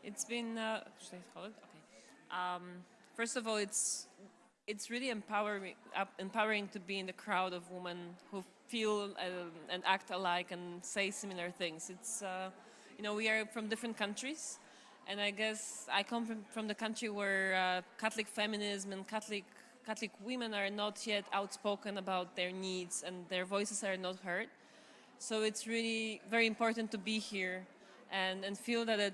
It's been, should I call it? Okay. First of all, it's really empowering to be in the crowd of women who feel and act alike and say similar things. We are from different countries, and I guess I come from the country where Catholic feminism and Catholic women are not yet outspoken about their needs and their voices are not heard. So it's really very important to be here and feel that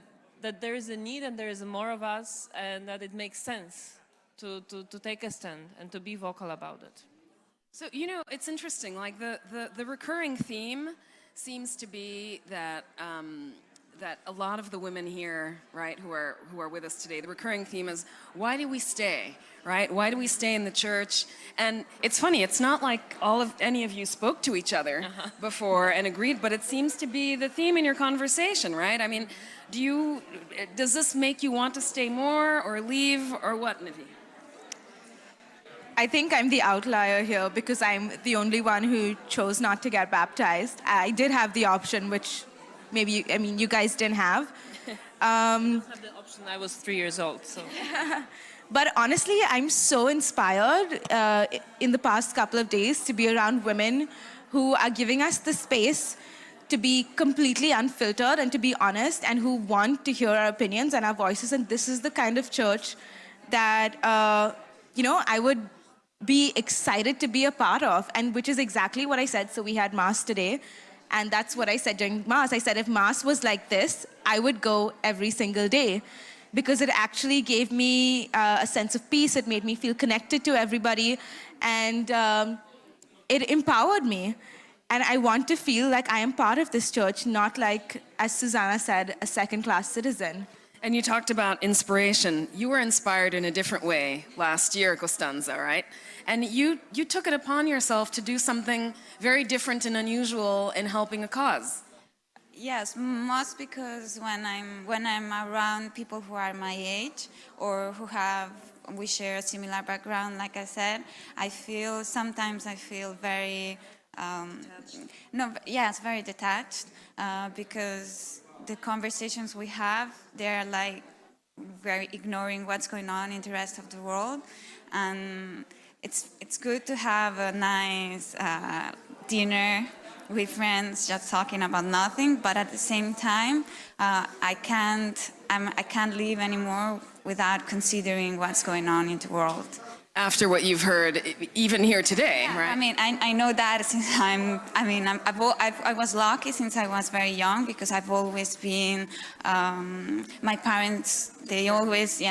there is a need and there is more of us and that it makes sense to take a stand and to be vocal about it. So, it's interesting, like the recurring theme seems to be that that a lot of the women here, right, who are with us today, the recurring theme is, why do we stay, right? Why do we stay in the church? And it's funny, it's not like any of you spoke to each other before and agreed, but it seems to be the theme in your conversation, right? I mean, does this make you want to stay more or leave or what, Nivi? I think I'm the outlier here because I'm the only one who chose not to get baptized. I did have the option, which you guys didn't have. I had the option. I was 3 years old, so. But honestly, I'm so inspired in the past couple of days to be around women who are giving us the space to be completely unfiltered and to be honest and who want to hear our opinions and our voices. And this is the kind of church that, I would be excited to be a part of, and which is exactly what I said. So we had Mass today, and that's what I said during Mass. I said if Mass was like this, I would go every single day because it actually gave me a sense of peace. It made me feel connected to everybody, and it empowered me. And I want to feel like I am part of this church, not like, as Susanna said, a second-class citizen. And you talked about inspiration. You were inspired in a different way last year, Costanza, right? And you took it upon yourself to do something very different and unusual in helping a cause. Yes, most because when I'm around people who are my age or we share a similar background, like I said, sometimes I feel very very detached because the conversations we have, they're like very ignoring what's going on in the rest of the world, and it's good to have a nice dinner with friends just talking about nothing, but at the same time I can't live anymore without considering what's going on in the world. After what you've heard, even here today, right? I mean, I know that since I was lucky since I was very young because I've always been, my parents, they always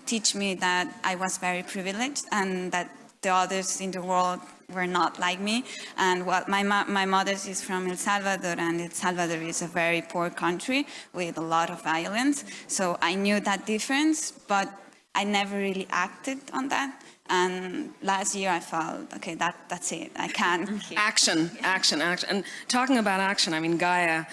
teach me that I was very privileged and that the others in the world were not like me. And my mother is from El Salvador, and El Salvador is a very poor country with a lot of violence. So I knew that difference, but I never really acted on that. And last year I felt, okay, that's it. I can't. Action. And talking about action, I mean, Gaia,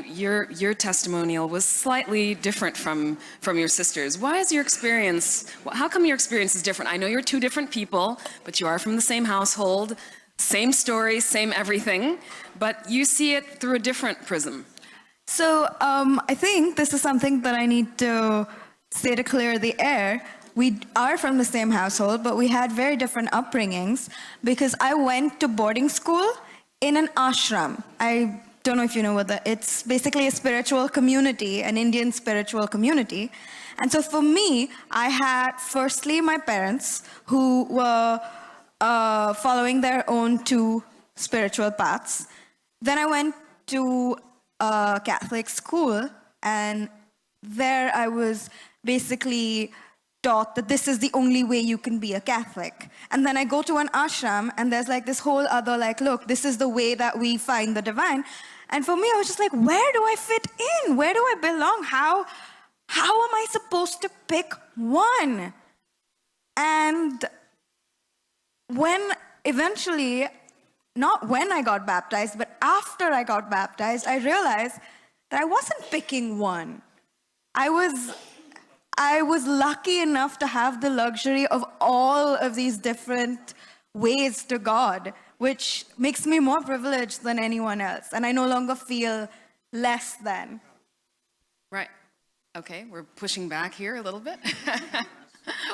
your testimonial was slightly different from your sisters. Why is your experience, how come your experience is different? I know you're two different people, but you are from the same household, same story, same everything, but you see it through a different prism. So I think this is something that I need to say to clear the air. We are from the same household, but we had very different upbringings because I went to boarding school in an ashram. I don't know if you know it's basically a spiritual community, an Indian spiritual community. And so for me, I had firstly my parents who were following their own two spiritual paths. Then I went to a Catholic school, and there I was basically taught that this is the only way you can be a Catholic. And then I go to an ashram, and there's like this whole other look, this is the way that we find the divine. And for me, I was just like, where do I fit in? Where do I belong? How am I supposed to pick one? And when eventually, not when I got baptized, but after I got baptized, I realized that I wasn't picking one. I was lucky enough to have the luxury of all of these different ways to God, which makes me more privileged than anyone else. And I no longer feel less than. Right. Okay, we're pushing back here a little bit.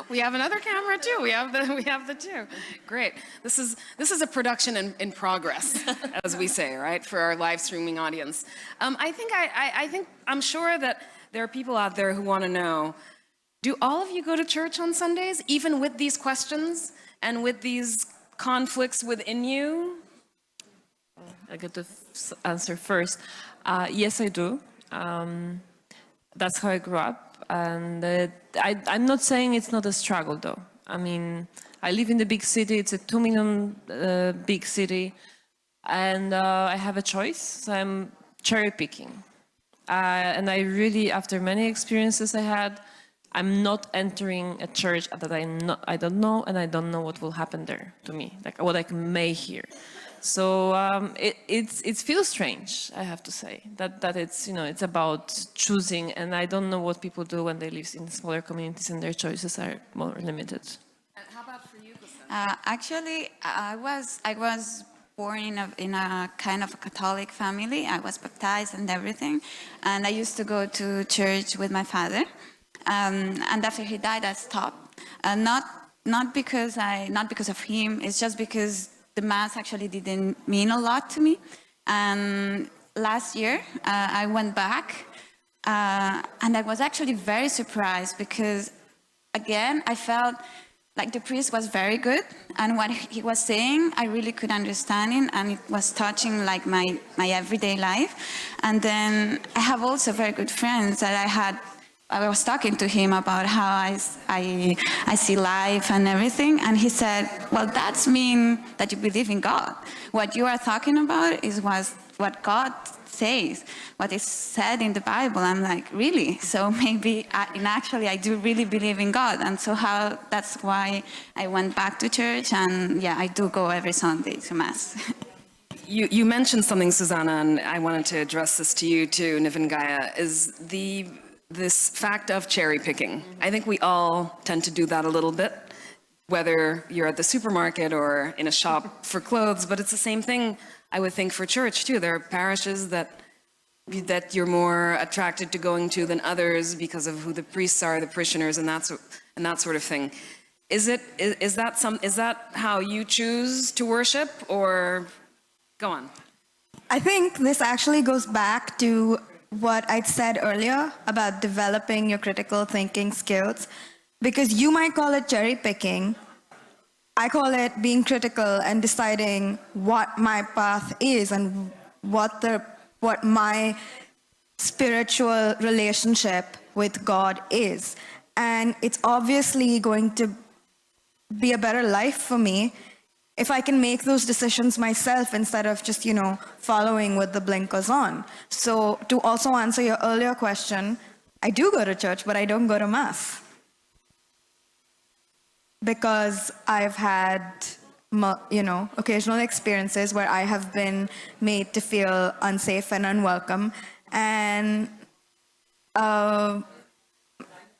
We have another camera too. We have the two. Great. This is a production in progress, as we say, right, for our live streaming audience. I'm sure that there are people out there who want to know, do all of you go to church on Sundays, even with these questions and with these conflicts within you? I get to answer first. Yes, I do. That's how I grew up. And I'm not saying it's not a struggle, though. I mean, I live in the big city. It's a 2 million big city. And I have a choice. So I'm cherry picking. And I really, after many experiences I had, I'm not entering a church that I don't know, and I don't know what will happen there to me, like what I may hear. So it feels strange, I have to say, that it's, it's about choosing, and I don't know what people do when they live in smaller communities and their choices are more limited. And how about for you, Gustav? Actually, I was born in a kind of a Catholic family. I was baptized and everything, and I used to go to church with my father. And after he died, I stopped. Not because of him. It's just because the mass actually didn't mean a lot to me. And last year, I went back, and I was actually very surprised because, again, I felt like the priest was very good, and what he was saying, I really could understand it, and it was touching like my everyday life. And then I have also very good friends that I was talking to him about how I see life and everything, and he said, well, that's mean that you believe in God. What you are talking about is what God says, what is said in the Bible. I'm like, really? So maybe, actually, I do really believe in God, and so that's why I went back to church, and yeah, I do go every Sunday to Mass. You mentioned something, Susanna, and I wanted to address this to you too, Niv and Gaia, is this fact of cherry picking. I think we all tend to do that a little bit, whether you're at the supermarket or in a shop for clothes, but it's the same thing, I would think, for church too. There are parishes that you're more attracted to going to than others because of who the priests are, the parishioners, and that sort of thing. Is that how you choose to worship, or go on? I think this actually goes back to what I'd said earlier about developing your critical thinking skills, because you might call it cherry picking. I call it being critical and deciding what my path is and what my spiritual relationship with God is. And it's obviously going to be a better life for me if I can make those decisions myself instead of just, following with the blinkers on. So to also answer your earlier question, I do go to church, but I don't go to Mass. Because I've had, occasional experiences where I have been made to feel unsafe and unwelcome. And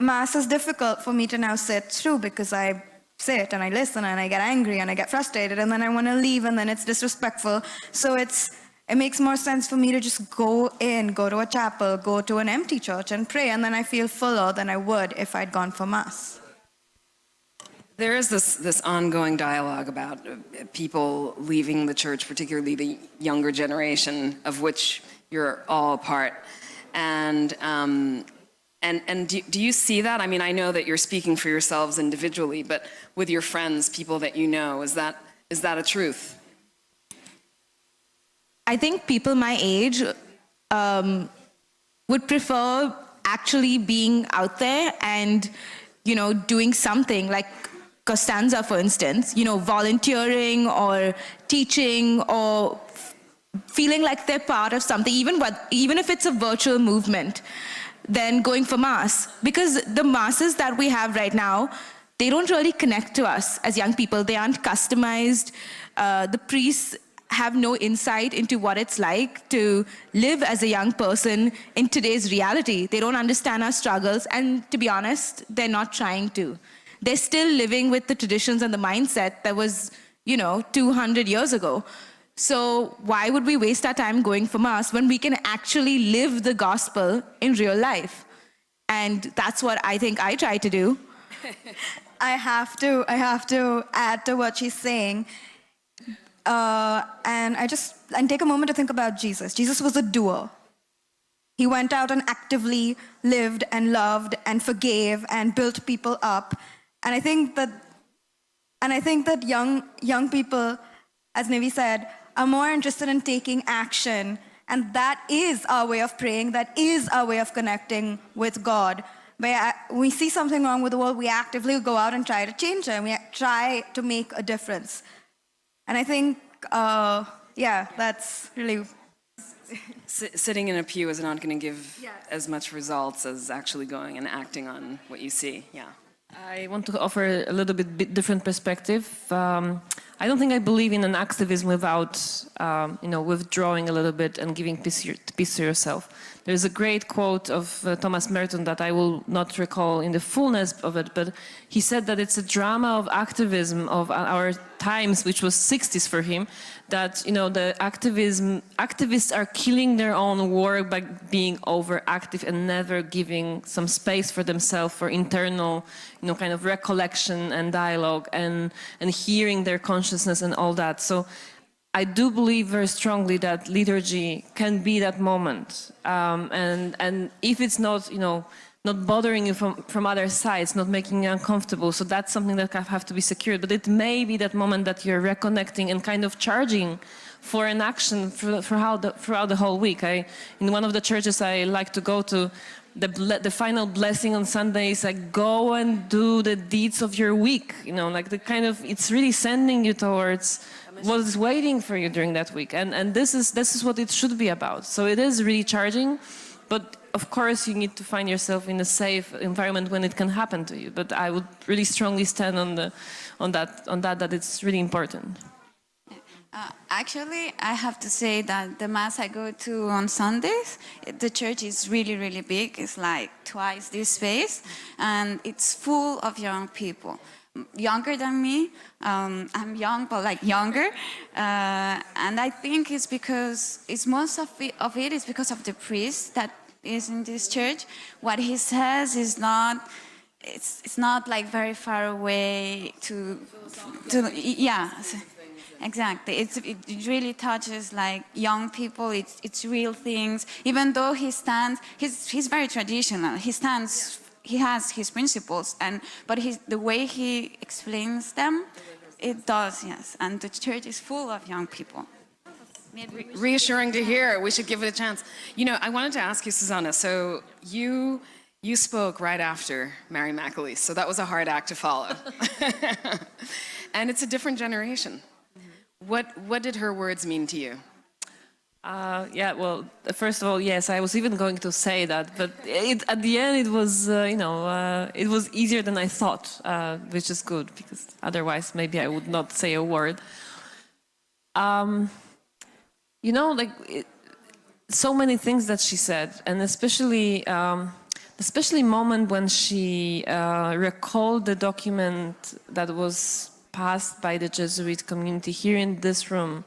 Mass is difficult for me to now sit through because I sit and I listen and I get angry and I get frustrated and then I want to leave and then it's disrespectful. So it makes more sense for me to just go to a chapel, go to an empty church and pray, and then I feel fuller than I would if I'd gone for Mass. There is this ongoing dialogue about people leaving the church, particularly the younger generation, of which you're all a part. And do you see that? I mean, I know that you're speaking for yourselves individually, but with your friends, people that you know, is that a truth? I think people my age would prefer actually being out there and, doing something like Costanza, for instance, volunteering or teaching or feeling like they're part of something, even if it's a virtual movement, than going for Mass. Because the Masses that we have right now, they don't really connect to us as young people. They aren't customized. The priests have no insight into what it's like to live as a young person in today's reality. They don't understand our struggles, and to be honest, they're not trying to. They're still living with the traditions and the mindset that was, 200 years ago. So why would we waste our time going for Mass when we can actually live the gospel in real life? And that's what I think I try to do. I have to add to what she's saying. And take a moment to think about Jesus. Jesus was a doer. He went out and actively lived and loved and forgave and built people up. And I think that young people, as Nivi said, are more interested in taking action. And that is our way of praying. That is our way of connecting with God. Where we see something wrong with the world, we actively go out and try to change it. We try to make a difference. And I think, that's really... Sitting in a pew is not going to give as much results as actually going and acting on what you see. Yeah. I want to offer a little bit different perspective. I don't think I believe in an activism without, withdrawing a little bit and giving peace to yourself. There's a great quote of Thomas Merton that I will not recall in the fullness of it, but he said that it's a drama of activism of our times, which was 60s for him, that, the activists are killing their own work by being overactive and never giving some space for themselves for internal, kind of recollection and dialogue and hearing their consciousness and all that. So I do believe very strongly that liturgy can be that moment. And if it's not, not bothering you from other sides, not making you uncomfortable, so that's something that have to be secured. But it may be that moment that you're reconnecting and kind of charging for an action throughout the whole week. In one of the churches I like to go to, the final blessing on Sundays, like go and do the deeds of your week. Like it's really sending you towards what is waiting for you during that week, and this is what it should be about. So it is really charging, but of course you need to find yourself in a safe environment when it can happen to you. But I would really strongly stand on that it's really important. Actually, I have to say that the mass I go to on Sundays, the church is really, really big. It's like twice this space, and it's full of young people. Younger than me. I'm young, but like younger. And I think it's because most of it is because of the priest that is in this church. What he says is not, it's not like very far away to yeah. Exactly. It really touches like young people. It's real things. Even though he's very traditional. He has his principles, but the way he explains them, it does, yes. And the church is full of young people. Reassuring to hear. We should give it a chance. I wanted to ask you, Susanna. So you spoke right after Mary McAleese, so that was a hard act to follow. And it's a different generation. What did her words mean to you? Well, first of all, yes, I was even going to say that, but at the end it was, it was easier than I thought, which is good, because otherwise maybe I would not say a word. So many things that she said, and especially moment when she recalled the document that was passed by the Jesuit community here in this room,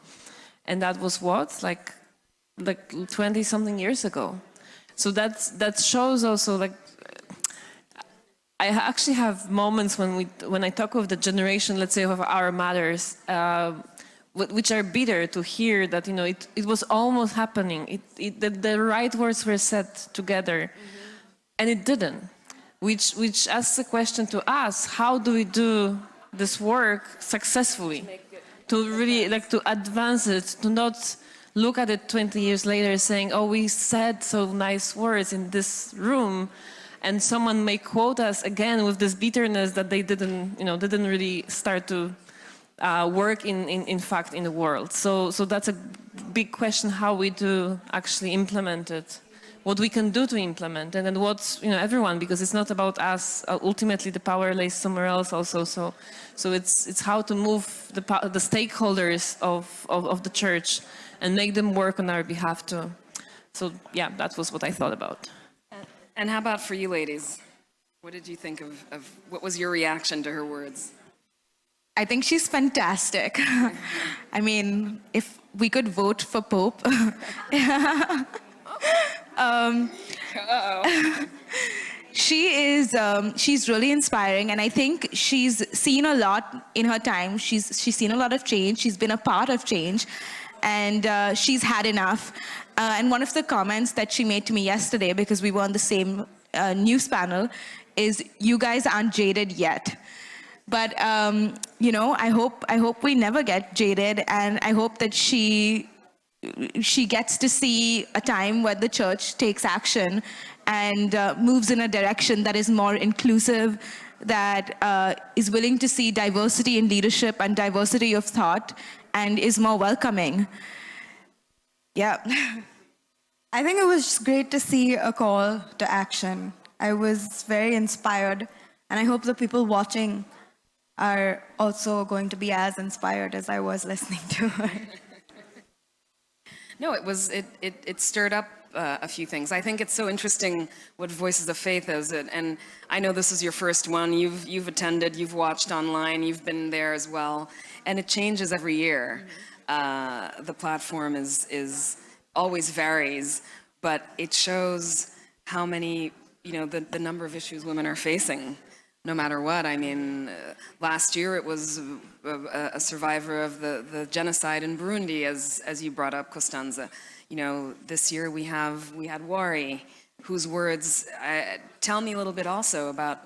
and that was what, like 20 something years ago. So that shows also, like, I actually have moments when I talk with the generation, let's say, of our mothers, which are bitter to hear that it was almost happening. The right words were said together, and it didn't. Which asks a question to us: how do we do this work successfully? To really to advance it, to not look at it 20 years later saying, oh, we said so nice words in this room, and someone may quote us again with this bitterness that they didn't really start to work in fact in the world. So that's a big question, how we do actually implement it, what we can do to implement, and then what everyone, because it's not about us. Ultimately, the power lays somewhere else also. So it's how to move the stakeholders of the church and make them work on our behalf too. So yeah, that was what I thought about. And how about for you ladies? What did you think of what was your reaction to her words? I think she's fantastic. I mean, if we could vote for Pope. she's really inspiring, and I think she's seen a lot in her time. She's seen a lot of change. She's been a part of change, and she's had enough. And one of the comments that she made to me yesterday, because we were on the same news panel, is, "You guys aren't jaded yet." But I hope we never get jaded, and I hope that she gets to see a time where the church takes action and moves in a direction that is more inclusive, that is willing to see diversity in leadership and diversity of thought, and is more welcoming. Yeah. I think it was just great to see a call to action. I was very inspired, and I hope the people watching are also going to be as inspired as I was listening to her. No, it stirred up a few things. I think it's so interesting what Voices of Faith is, and I know this is your first one. You've attended, you've watched online, you've been there as well, and it changes every year. The platform is always varies, but it shows how many, the number of issues women are facing, no matter what. I mean, last year it was a survivor of the genocide in Burundi, as you brought up, Costanza. This year we had Wari, whose words. Tell me a little bit also about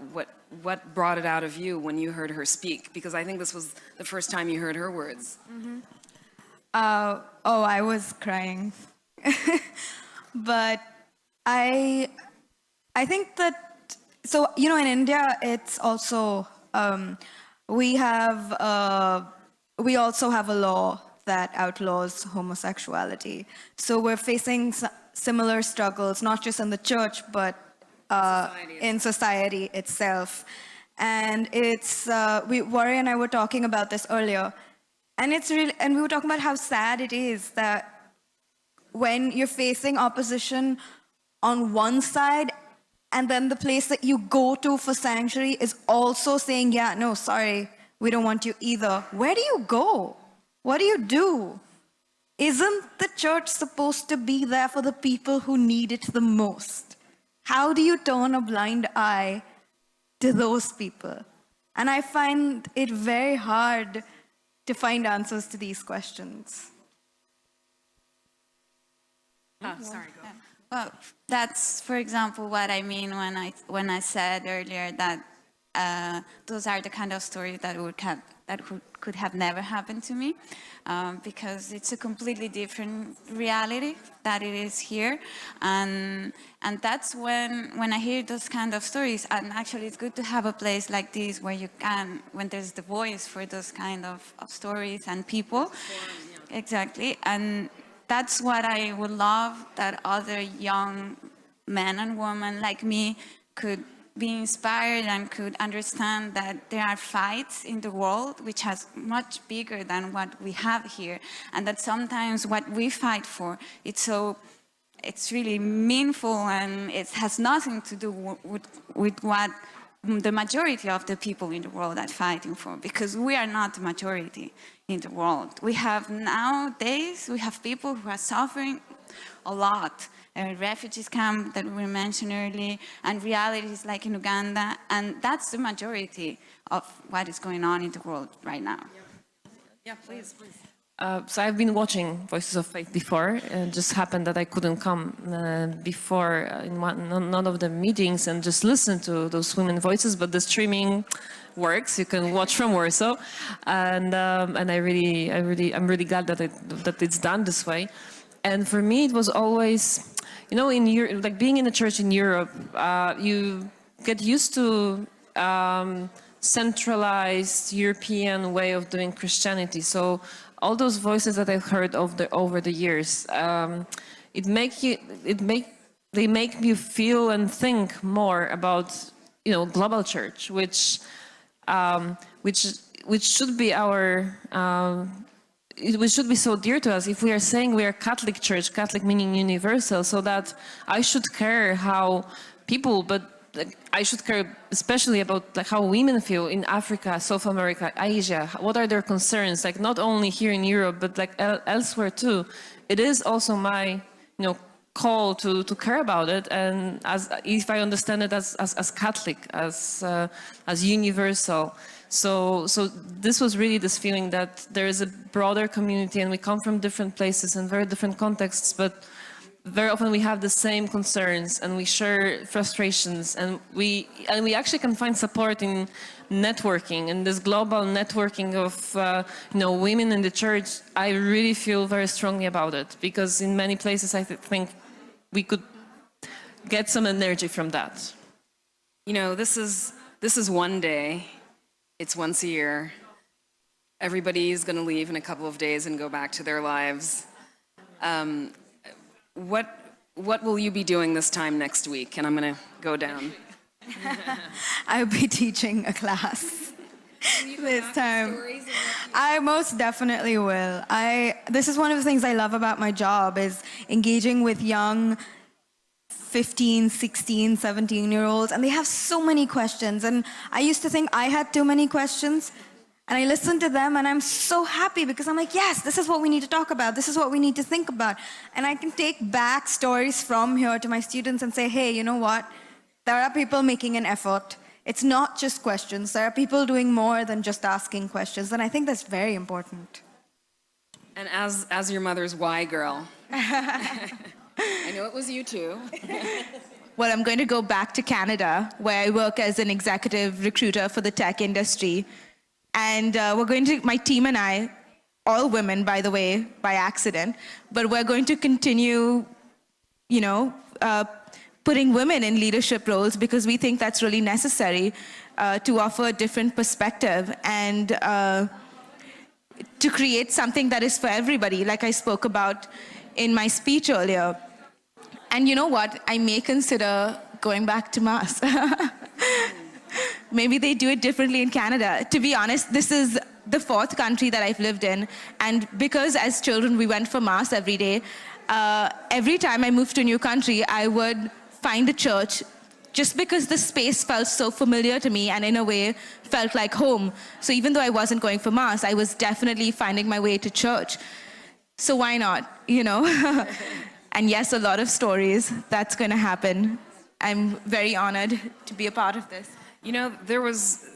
what brought it out of you when you heard her speak, because I think this was the first time you heard her words. Mm-hmm. I was crying, but I think that. So, in India, it's also, we also have a law that outlaws homosexuality. So we're facing similar struggles, not just in the church, but in society itself. And Wari and I were talking about this earlier, and we were talking about how sad it is that when you're facing opposition on one side, and then the place that you go to for sanctuary is also saying, yeah, no, sorry, we don't want you either. Where do you go? What do you do? Isn't the church supposed to be there for the people who need it the most? How do you turn a blind eye to those people? And I find it very hard to find answers to these questions. Sorry, go ahead. Well, that's, for example, what I mean when I said earlier that those are the kind of stories that could have never happened to me, because it's a completely different reality that it is here, and that's when I hear those kind of stories. And actually, it's good to have a place like this where when there's the voice for those kind of stories and people. Exactly, and that's what I would love, that other young men and women like me could be inspired and could understand that there are fights in the world which is much bigger than what we have here, and that sometimes what we fight for, it's really meaningful, and it has nothing to do with what the majority of the people in the world are fighting for, because we are not the majority in the world. Nowadays, we have people who are suffering a lot. Refugees camp that we mentioned earlier, and realities like in Uganda, and that's the majority of what is going on in the world right now. Yeah, please. So I've been watching Voices of Faith before. It just happened that I couldn't come before in none of the meetings and just listen to those women voices, but the streaming works. You can watch from Warsaw, and I'm really glad that it's done this way. And for me, it was always, in Europe, like being in a church in Europe, you get used to centralized European way of doing Christianity. So all those voices that I've heard over the years, they make you feel and think more about global church, which should be which should be so dear to us. If we are saying we are Catholic Church, Catholic meaning universal, so that I should care how people, but I should care especially about how women feel in Africa, South America, Asia. What are their concerns? Not only here in Europe, but elsewhere too. It is also my call to care about it, and as if I understand it as Catholic, as universal. So this was really this feeling that there is a broader community, and we come from different places and very different contexts, but very often we have the same concerns and we share frustrations, and we actually can find support in networking, and this global networking of women in the church. I really feel very strongly about it, because in many places I think we could get some energy from that. This is one day. It's once a year. Everybody's going to leave in a couple of days and go back to their lives. What will you be doing this time next week? And I'm going to go down. I'll be teaching a class this time. I most definitely will. This is one of the things I love about my job, is engaging with young 15, 16, 17-year-olds, and they have so many questions. And I used to think I had too many questions, and I listen to them, and I'm so happy, because I'm like, yes, this is what we need to talk about. This is what we need to think about. And I can take back stories from here to my students and say, hey, you know what? There are people making an effort. It's not just questions. There are people doing more than just asking questions. And I think that's very important. And as your mother's why girl, I know it was you too. Well, I'm going to go back to Canada, where I work as an executive recruiter for the tech industry. And my team and I, all women, by the way, by accident, but we're going to continue, putting women in leadership roles, because we think that's really necessary to offer a different perspective and to create something that is for everybody, like I spoke about in my speech earlier. And you know what? I may consider going back to Mass. Maybe they do it differently in Canada. To be honest, this is the 4th country that I've lived in. And because as children we went for Mass every day, every time I moved to a new country, I would find a church, just because the space felt so familiar to me and in a way felt like home. So even though I wasn't going for Mass, I was definitely finding my way to church. So why not, And yes, a lot of stories. That's going to happen. I'm very honored to be a part of this. There was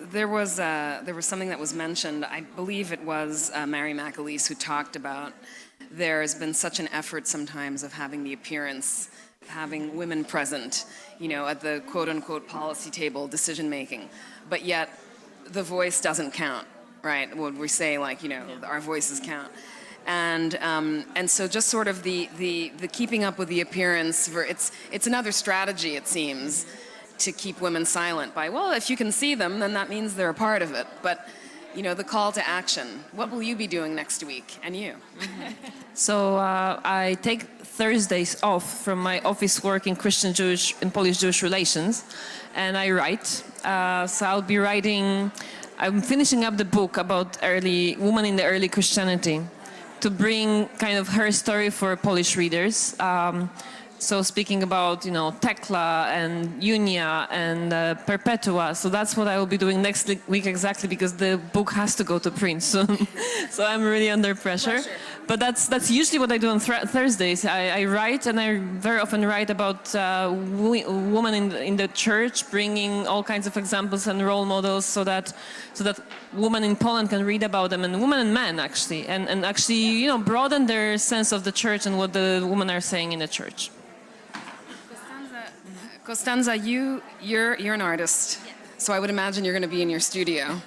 something that was mentioned. I believe it was Mary McAleese who talked about there's been such an effort sometimes of having the appearance, of having women present, at the quote-unquote policy table, decision-making. But yet, the voice doesn't count, right? When we say, our voices count. And so just sort of the keeping up with the appearance, it's another strategy, it seems, to keep women silent by, well, if you can see them, then that means they're a part of it. But, the call to action, what will you be doing next week? And you? Mm-hmm. So I take Thursdays off from my office work in Christian-Jewish and Polish-Jewish relations, and I write. So I'll be writing, I'm finishing up the book about women in the early Christianity, to bring kind of her story for Polish readers. So speaking about, Tekla and Junia and Perpetua. So that's what I will be doing next week exactly, because the book has to go to print soon. So I'm really under pressure. But that's usually what I do on Thursdays. I write, and I very often write about women in the church, bringing all kinds of examples and role models, so that women in Poland can read about them, and women and men actually, and actually broaden their sense of the church and what the women are saying in the church. Costanza, you're an artist, so I would imagine you're going to be in your studio.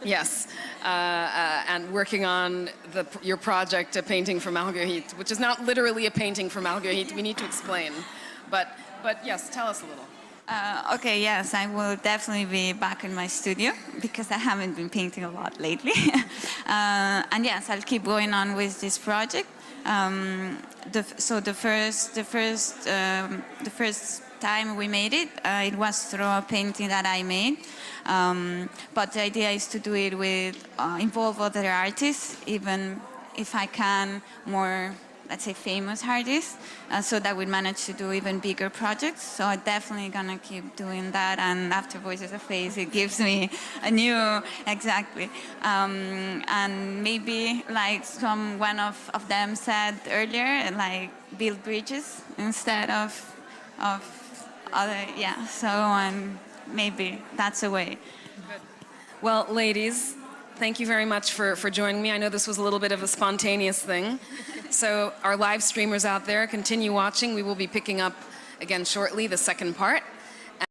Yes, and working on your project, A Painting for Marguerite, which is not literally a painting for Marguerite. We need to explain, but yes, tell us a little. Okay, yes, I will definitely be back in my studio, because I haven't been painting a lot lately. And yes, I'll keep going on with this project. So the first time we made it, it was through a painting that I made. But the idea is to do it with involve other artists, even if I can more let's say, famous artists, so that we manage to do even bigger projects. So I'm definitely gonna keep doing that. And after Voices of Face, it gives me a new, exactly. And maybe like one of them said earlier, like build bridges instead of other, yeah. So maybe that's a way. Well, ladies, thank you very much for joining me. I know this was a little bit of a spontaneous thing. So our live streamers out there, continue watching. We will be picking up again shortly the second part.